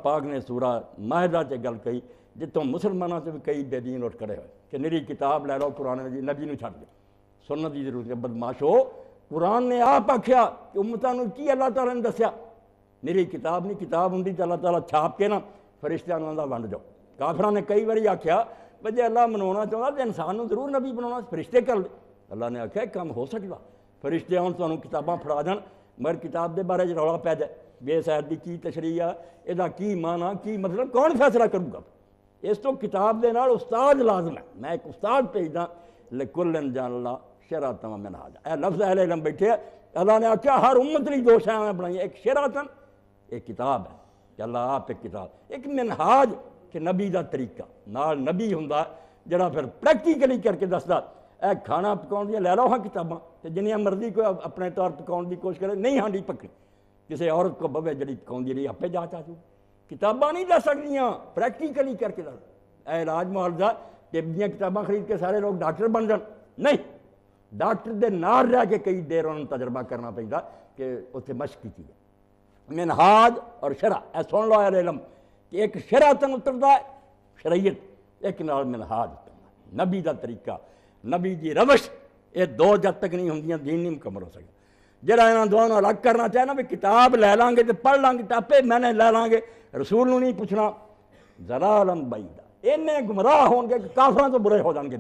پاک نے سورہ مائدہ سے گل کہی جتوں مسلمانوں سے بھی کئی بے دین اٹھ کھڑے ہوئے کہ نری کتاب لے لو قرآن نبی نو چھڑ دو سنت کی ضرورت ہے بدماشو قرآن نے آپ آکھیا کہ امتاں نو کی اللہ تعالیٰ نے دسیا نری کتاب نہیں کتاب ہوں تو اللہ تعالیٰ چھاپ کے نا فرشتیاں نوں آندا ونڈ جاؤ کافراں نے کئی باری آکھیا کہ جے اللہ مناونا چاہتا تو انسان نو ضرور نبی بناونا فرشتے کر دے اللہ نے آکھیا کام ہو سکتا فرشتے آن تانوں کتاباں پڑھا دین مگر کتاب دے بارے رولا پی جائے بے سید دی کی تشریح ہے یہ کی معنی کی مطلب کون فیصلہ کروں گا اس تو کتاب دے نال استاد لازم ہے میں ایک استاد بھیجدا لکل جان اللہ شرعۃ و منہاج اے لفظ اہل علم بیٹھے اللہ نے آکھیا ہر امت ਲਈ دو شیاں بنائی ایک شرعۃ ایک کتاب ہے کہ اللہ آپ ایک کتاب ایک منہاج کہ نبی دا طریقہ نال نبی ہوندا جڑا پھر پریکٹیکلی کر کے دسدا اے کھانا پکاؤن دی لے لو ہاں کتاباں تے جنیاں مرضی کوئی اپنے طور پکاؤن دی کوشش کرے نہیں ہانڈی پکنی کسی عورت کو بوے جڑی پکاؤن دی رہی اپے جا چاہو کتاباں نہیں دس سکدیاں پریکٹیکلی کر کے دس اے علاج معالجہ طب دیاں کتاباں خرید کے سارے لوگ ڈاکٹر بن جان نہیں ڈاکٹر دے نال رہ کے کئی دیر انہوں تجربہ کرنا پیندا کہ اتنے مشق کی چیز منہاج اور شرع اے سن لو اہل علم کہ ایک شرعتن اتردا ہے شریعت ایک نال منہاج اتردا نبی دا طریقہ نبی دی روش یہ دو جب تک نہیں ہوندیاں دین نہیں مکمل ہو سکتا جڑا انہاں دونوں الگ کرنا چاہے نا بھی کتاب لے لیں گے تو پڑھ لیں گے ٹاپے میں نے لے لیں گے رسول نو نہیں پوچھنا ضلالم بعیدا اینے گمراہ ہون گے کہ کافراں تو برے ہو جان گے